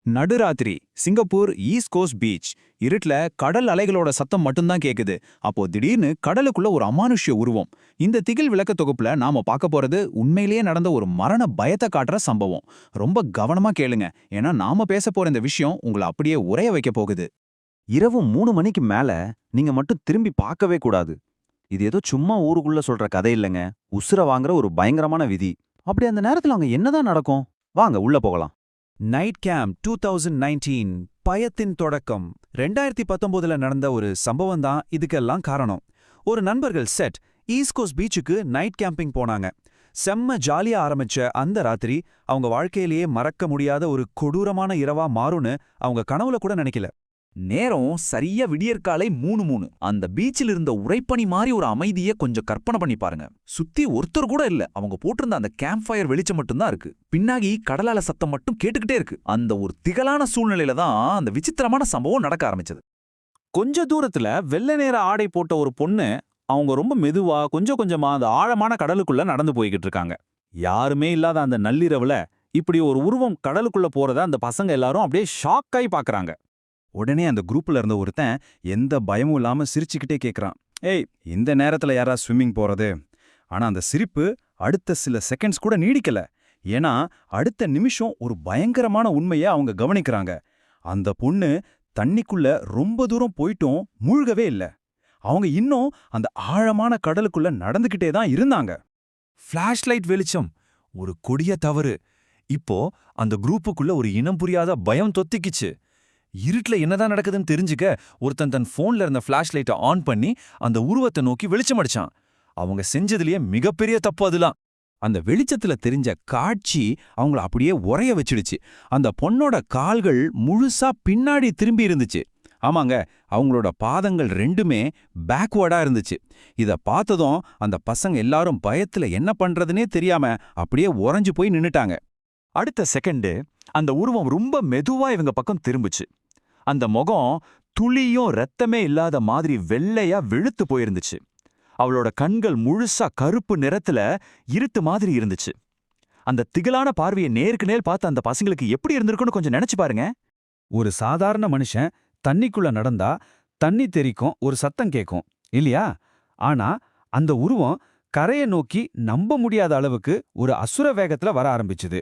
நடுராத்திரி Singapore east cost beach. இருட்டுல கடல் அலைகளோட சத்தம் மட்டும்தான் கேக்குது. அப்போ திடீர்னு கடலுக்குள்ள ஒரு அமானுஷ்ய உருவம். இந்த திகில் விளக்க தொகுப்புல நாம பார்க்க போறது உண்மையிலேயே நடந்த ஒரு மரண பயத்தை காட்டுற சம்பவம். ரொம்ப கவனமா கேளுங்க, ஏன்னா நாம பேச போற இந்த விஷயம் உங்களை அப்படியே உறைய வைக்க போகுது. இரவு 3 மணிக்கு மேல நீங்க மட்டும் திரும்பி பார்க்கவே கூடாது. இது ஏதோ சும்மா ஊருக்குள்ள சொல்ற கதை இல்லைங்க. உசுர வாங்குற ஒரு பயங்கரமான விதி. அப்படி அந்த நேரத்துல அங்க என்னதான் நடக்கும்? வாங்க உள்ள போகலாம். நைட் கேம்ப் 2019 பயத்தின் தொடக்கம். 2019ல நடந்த ஒரு சம்பவம் தான் இதுக்கெல்லாம் காரணம். ஒரு நண்பர்கள் செட் ஈஸ்ட் கோஸ்ட் பீச்சுக்கு நைட் கேம்பிங் போனாங்க. செம்ம ஜாலியா ஆரம்பிச்ச அந்த ராத்திரி அவங்க வாழ்க்கையிலேயே மறக்க முடியாத ஒரு கொடூரமான இரவா மாறும்னு அவங்க கனவுல கூட நினைக்கல. நேரம் சரியா விடியற்காலை 3:03. அந்த பீச்சில் இருந்த உறைப்பனி மாதிரி ஒரு அமைதியை கொஞ்சம் கற்பனை பண்ணி பாருங்க. சுத்தி ஒருத்தர் கூட இல்ல. அவங்க போட்டிருந்த அந்த கேம்ப் ஃபயர் வெளிச்சம் மட்டும்தான் இருக்கு. பின்னாடி கடலால சத்தம் மட்டும் கேட்டுக்கிட்டே இருக்கு. அந்த ஒரு திகலான சூழ்நிலையில தான் அந்த விசித்திரமான சம்பவம் நடக்க ஆரம்பிச்சது. கொஞ்ச தூரத்துல வெள்ளை நேர ஆடை போட்ட ஒரு பொண்ணு, அவங்க ரொம்ப மெதுவா கொஞ்சம் கொஞ்சமா அந்த ஆழமான கடலுக்குள்ள நடந்து போய்கிட்டு இருக்காங்க. யாருமே இல்லாத அந்த நள்ளிரவுல இப்படி ஒரு உருவம் கடலுக்குள்ள போறத அந்த பசங்க எல்லாரும் அப்படியே ஷாக்காய் பாக்குறாங்க. உடனே அந்த குரூப்ல இருந்த ஒருத்தன் எந்த பயமும் இல்லாம சிரிச்சுக்கிட்டே கேக்குறான், ஏய், இந்த நேரத்துல யாரா ஸ்விம்மிங் போறது? ஆனா அந்த சிரிப்பு அடுத்த சில செகண்ட்ஸ் கூட நீடிக்கல. ஏன்னா அடுத்த நிமிஷம் ஒரு பயங்கரமான உண்மையை அவங்க கவனிக்கிறாங்க. அந்த பொண்ணு தண்ணிக்குள்ள ரொம்ப தூரம் போயிட்டும் மூழ்கவே இல்ல. அவங்க இன்னும் அந்த ஆழமான கடலுக்குள்ள நடந்துகிட்டே தான் இருந்தாங்க. ஃபிளாஷ் லைட் வெளிச்சம் ஒரு கொடிய தவறு. இப்போ அந்த குரூப்புக்குள்ள ஒரு இனம் புரியாத பயம் தொத்திக்கிச்சு. இருட்டுல என்னதான் நடக்குதுன்னு தெரிஞ்சுக்க ஒருத்தன் தன் போன்ல இருந்த ஃபிளாஷ் லைட்டை ஆன் பண்ணி அந்த உருவத்தை நோக்கி வெளிச்சம் அடிச்சான். அவங்க செஞ்சதுலயே மிகப்பெரிய தப்பு அதுலாம். அந்த வெளிச்சத்துல தெரிஞ்ச காட்சி அவங்கள அப்படியே உறைய வச்சிடுச்சு. அந்த பொண்ணோட கால்கள் முழுசா பின்னாடி திரும்பி இருந்துச்சு. ஆமாங்க, அவங்களோட பாதங்கள் ரெண்டுமே பேக்வர்டா இருந்துச்சு. இத பார்த்ததும் அந்த பசங்க எல்லாரும் பயத்துல என்ன பண்றதுனே தெரியாம அப்படியே உறைஞ்சு போய் நின்னுட்டாங்க. அடுத்த செகண்டு அந்த உருவம் ரொம்ப மெதுவா இவங்க பக்கம் திரும்புச்சு. அந்த முகம் துளியும் ரத்தமே இல்லாத மாதிரி வெள்ளையா வெளுத்து போயிருந்துச்சு. அவளோட கண்கள் முழுசா கருப்பு நிறத்துல இருட்டு மாதிரி இருந்துச்சு. அந்த திகிலான பார்வையை நேருக்கு நேர் பார்த்த அந்த பசங்களுக்கு எப்படி இருந்திருக்குன்னு கொஞ்சம் நினைச்சு பாருங்க. ஒரு சாதாரண மனுஷன் தண்ணிக்குள்ள நடந்தா தண்ணி தெறிக்கும், ஒரு சத்தம் கேட்கும் இல்லையா? ஆனா அந்த உருவம் கரையை நோக்கி நம்ப முடியாத அளவுக்கு ஒரு அசுர வேகத்துல வர ஆரம்பிச்சுது.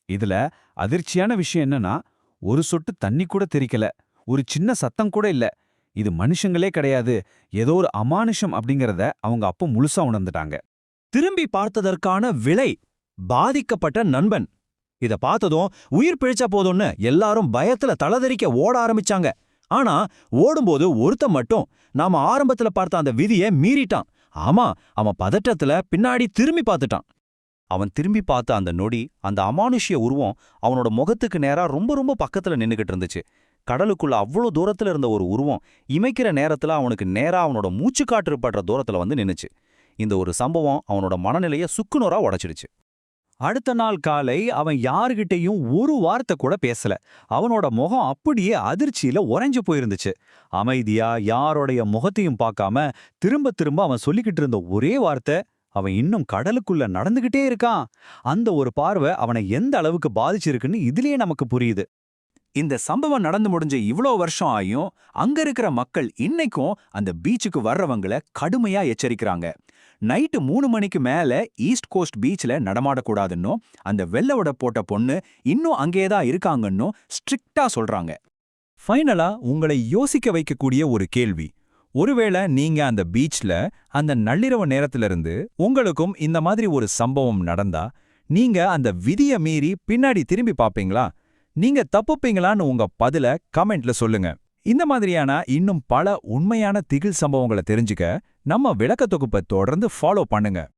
இதுல அதிர்ச்சியான விஷயம் என்னன்னா, ஒரு சொட்டு தண்ணி கூட தெறிக்கல, ஒரு சின்ன சத்தம் கூட இல்ல. இது மனுஷங்களே கிடையாது, ஏதோ ஒரு அமானுஷம் அப்படிங்கறத அவங்க அப்போ முழுசா உணர்ந்துட்டாங்க. திரும்பி பார்த்ததற்கான விலை பாதிக்கப்பட்ட நண்பன். இத பார்த்ததும் உயிர் பிழைச்சா போதும்னு எல்லாரும் பயத்துல தலதெறிக்க ஓட ஆரம்பிச்சாங்க. ஆனா ஓடும்போது ஒருத்தன் மட்டும் நாம ஆரம்பத்துல பார்த்த அந்த விதியை மீறிட்டான். ஆமா, அவன் பதட்டத்துல பின்னாடி திரும்பி பார்த்துட்டான். அவன் திரும்பி பார்த்த அந்த நொடி அந்த அமானுஷ்ய உருவம் அவனோட முகத்துக்கு நேரா ரொம்ப ரொம்ப பக்கத்துல நின்னுகிட்டு இருந்துச்சு. கடலுக்குள்ள அவ்வளோ தூரத்துல இருந்த ஒரு உருவம் இமைக்கிற நேரத்துல அவனுக்கு நேரா அவனோட மூச்சுக்காற்று படுற தூரத்துல வந்து நின்னுச்சு. இந்த ஒரு சம்பவம் அவனோட மனநிலைய சுக்குநூறா உடைச்சிடுச்சு. அடுத்த நாள் காலை அவன் யாருகிட்டையும் ஒரு வார்த்தை கூட பேசல. அவனோட முகம் அப்படியே அதிர்ச்சியில உறைஞ்சு போயிருந்துச்சு. அமைதியா யாரோடைய முகத்தையும் பார்க்காம திரும்ப திரும்ப அவன் சொல்லிக்கிட்டு இருந்த ஒரே வார்த்தை, அவன் இன்னும் கடலுக்குள்ள நடந்துகிட்டே இருக்கான். அந்த ஒரு பார்வை அவனை எந்த அளவுக்கு பாதிச்சிருக்குன்னு இதுலயே நமக்கு புரியுது. இந்த சம்பவம் நடந்து முடிஞ்ச இவ்ளோ வருஷம் ஆயும் அங்க இருக்கிற மக்கள் இன்னைக்கும் அந்த பீச்சுக்கு வர்றவங்களை கடுமையா எச்சரிக்கிறாங்க. நைட்டு 3 மணிக்கு மேல ஈஸ்ட் கோஸ்ட் பீச்ல நடமாடக்கூடாதுன்னும், அந்த வெள்ளவட போட்ட பொண்ணு இன்னும் அங்கேதான் இருக்காங்கன்னும் ஸ்ட்ரிக்டா சொல்றாங்க. ஃபைனலா உங்களை யோசிக்க வைக்கக்கூடிய ஒரு கேள்வி. ஒருவேளை நீங்க அந்த பீச்ல அந்த நள்ளிரவு நேரத்துல இருந்து உங்களுக்கும் இந்த மாதிரி ஒரு சம்பவம் நடந்தா, நீங்க அந்த விதிய மீறி பின்னாடி திரும்பி பாப்பீங்களா? நீங்க தப்புப்பீங்களான்னு உங்க பதில கமெண்ட்ல சொல்லுங்க. இந்த மாதிரியான இன்னும் பல உண்மையான திகில் சம்பவங்களை தெரிஞ்சுக்க நம்ம விளக்க தொகுப்பை தொடர்ந்து ஃபாலோ பண்ணுங்க.